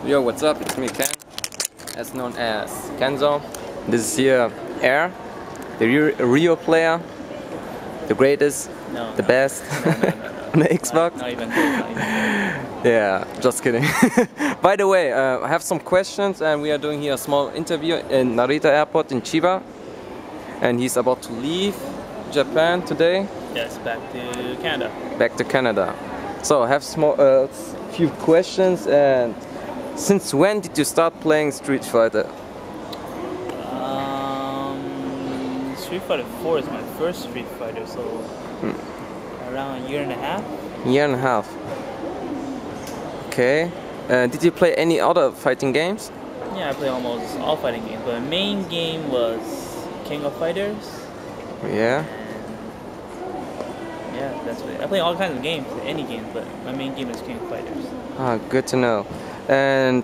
Yo, what's up? It's me, Ken, as known as Kenzo. This is here Air, the Rio player, the greatest, the best on the Xbox. Not even close. Yeah, just kidding. By the way, I have some questions, and we are doing here a small interview in Narita Airport in Chiba. And he's about to leave Japan today. Yes, back to Canada. Back to Canada. So I have few questions. And since when did you start playing Street Fighter? Street Fighter 4 is my first Street Fighter, so around a year and a half. Year and a half. Okay. Did you play any other fighting games? Yeah, I play almost all fighting games, but my main game was King of Fighters. Yeah. And yeah, that's what I play all kinds of games, any games, but my main game is King of Fighters. Ah, good to know. And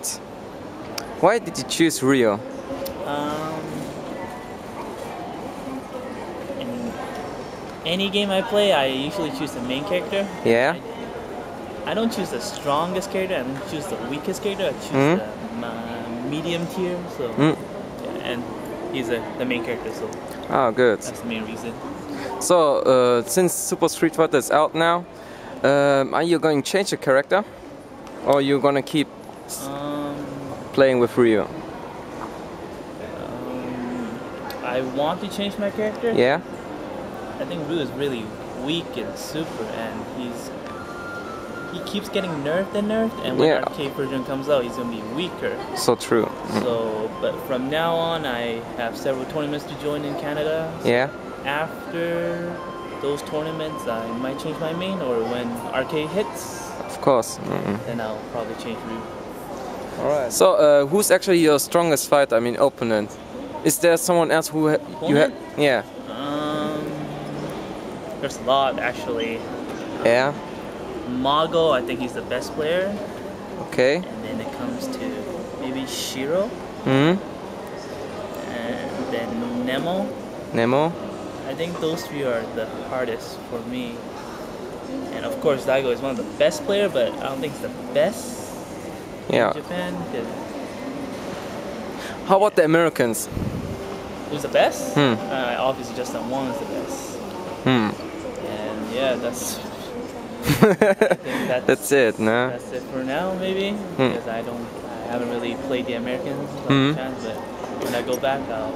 why did you choose Rio? In any game I play, I usually choose the main character. Yeah. I don't choose the strongest character. I don't choose the weakest character. I choose the medium tier. So, yeah, and he's the main character. So. Oh, good. That's the main reason. So, since Super Street Fighter is out now, are you going to change the character, or are you going to keep playing with Ryu? I want to change my character. Yeah. I think Ryu is really weak and super, and he keeps getting nerfed, and when the arcade version comes out, he's gonna be weaker. So true. So, but from now on, I have several tournaments to join in Canada. So yeah. After those tournaments, I might change my main, or when arcade hits, of course, then I'll probably change Ryu. All right. So, who's actually your strongest fighter? I mean, opponent. Is there someone else who you have? Yeah. There's a lot actually. Yeah. Mago, I think he's the best player. Okay. And then it comes to maybe Shiro. And then Nemo. Nemo. I think those three are the hardest for me. And of course, Daigo is one of the best players, but I don't think he's the best in Japan. How about the Americans? Who's the best? Obviously, just that one is the best. And yeah, that's. That's it, no? That's it for now, maybe. Because I haven't really played the Americans chance, but when I go back, I'll.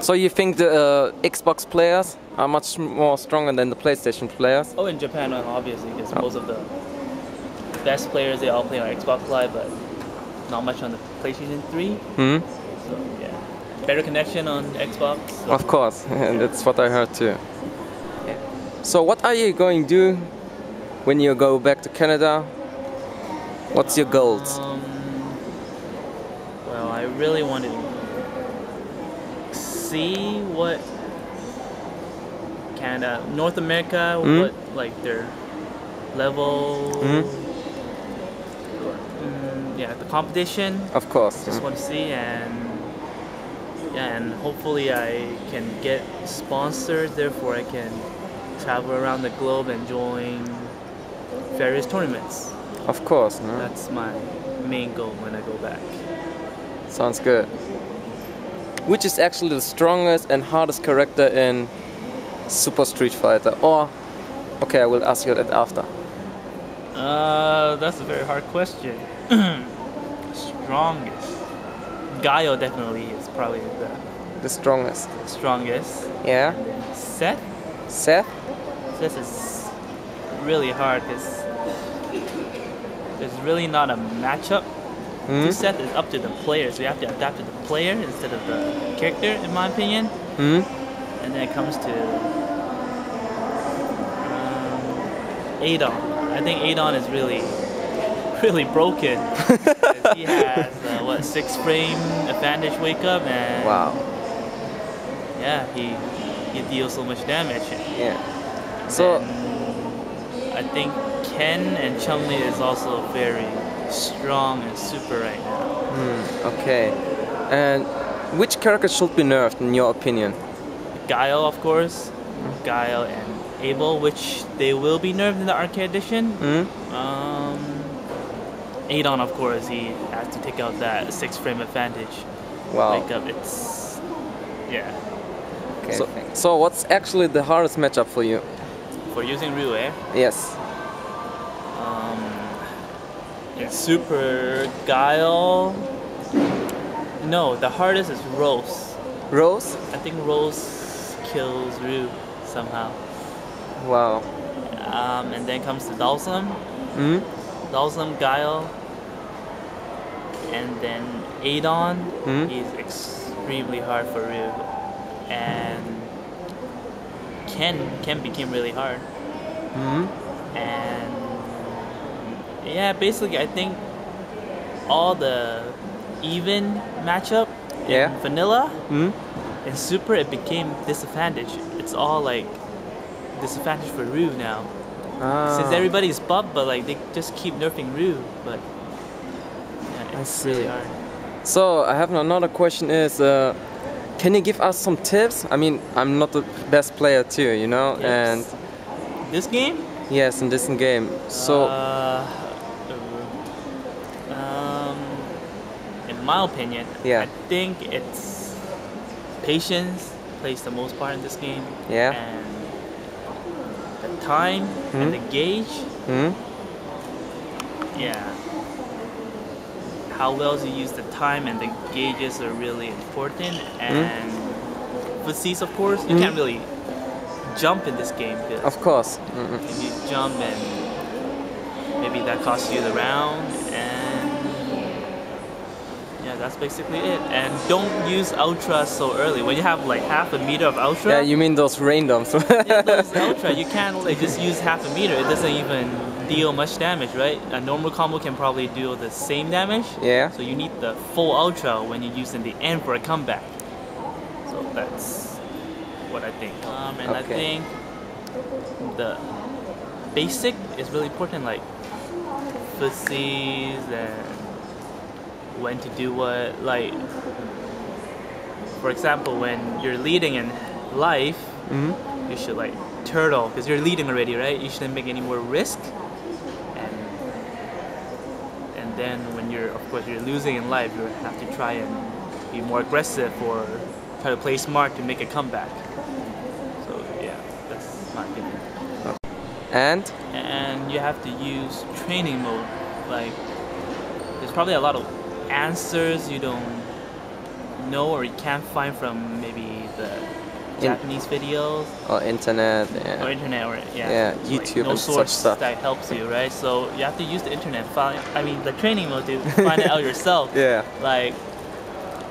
So you think the Xbox players are much more stronger than the PlayStation players? Oh, in Japan, obviously, because most of the best players, they all play on Xbox Live, but not much on the PlayStation 3. So yeah, better connection on Xbox. So. Of course, that's what I heard too. Yeah. So what are you going to do when you go back to Canada? What's your goals? Well, I really want to see what Canada, North America, what like their level. Yeah, the competition. Of course. Just want to see, and hopefully I can get sponsored. Therefore, I can travel around the globe and join various tournaments. Of course, no? That's my main goal when I go back. Sounds good. Which is actually the strongest and hardest character in Super Street Fighter? Or, okay, I will ask you that after. That's a very hard question. Strongest. Gaio definitely is probably the strongest. Strongest. Yeah. And then Seth. Seth is really hard because there's really not a matchup. Seth is up to the player, so you have to adapt to the player instead of the character, in my opinion. And then it comes to Adon. I think Adon is really broken. He has 6-frame advantage wake up, and wow. Yeah, he deals so much damage. Yeah. So I think Ken and Chun-Li is also very strong and super right now. Okay. And which character should be nerfed in your opinion? Guile, of course. Guile and Abel, which they will be nerfed in the arcade edition. Adon, of course, he has to take out that 6-frame advantage. Wow. Wake up, it's yeah. Okay. So what's actually the hardest matchup for you? For using Ryu, eh? Yes. Super Guile. No, the hardest is Rose. Rose? I think Rose kills Ryu somehow. Wow. And then comes the Dalsum. Hmm? Dalsum, Guile, and then Adon. He's extremely hard for Ryu, and Ken became really hard. And yeah, basically I think all the even matchup in vanilla in super it became disadvantage. It's all like disadvantage for Ryu now. Since everybody's buffed, but like they just keep nerfing Ryu, but yeah, it's really hard. So I have another question is, can you give us some tips? I mean, I'm not the best player too, you know, and this game? Yes, in this game. So in my opinion, I think it's patience plays the most part in this game. And the time and the gauge. How well you use the time and the gauges are really important. And footsies, of course, you can't really jump in this game. Of course. If you jump and maybe that costs you the round, and yeah, that's basically it. And don't use ultra so early. When you have like half a meter of ultra. Yeah, you mean those randoms? Yeah, those ultra. You can't like just use half a meter. It doesn't even deal much damage, right? A normal combo can probably deal the same damage. Yeah. So you need the full ultra when you use in the end for a comeback. So that's what I think. And I think the basic is really important, like footsies and when to do what. Like, for example, when you're leading in life, you should like turtle because you're leading already, right? You shouldn't make any more risk. And then when you're losing in life, you have to try and be more aggressive or try to play smart to make a comeback. So yeah, that's my opinion. And you have to use training mode. Like, there's probably a lot of answers you don't know or you can't find from maybe the Japanese videos or internet, or YouTube, like, no and source such stuff that helps you, right? So you have to use the internet, the training mode to find it out yourself. Like,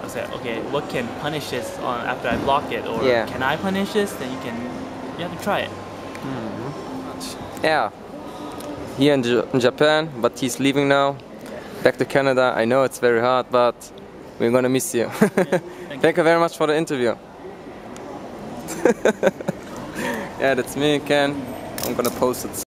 I say, okay, what can punish this after I block it, or can I punish this? Then you have to try it. Yeah, here in Japan, but he's leaving now, back to Canada. I know it's very hard, but we're gonna miss you. Thank you very much for the interview. Yeah, that's me, Ken. I'm gonna post it.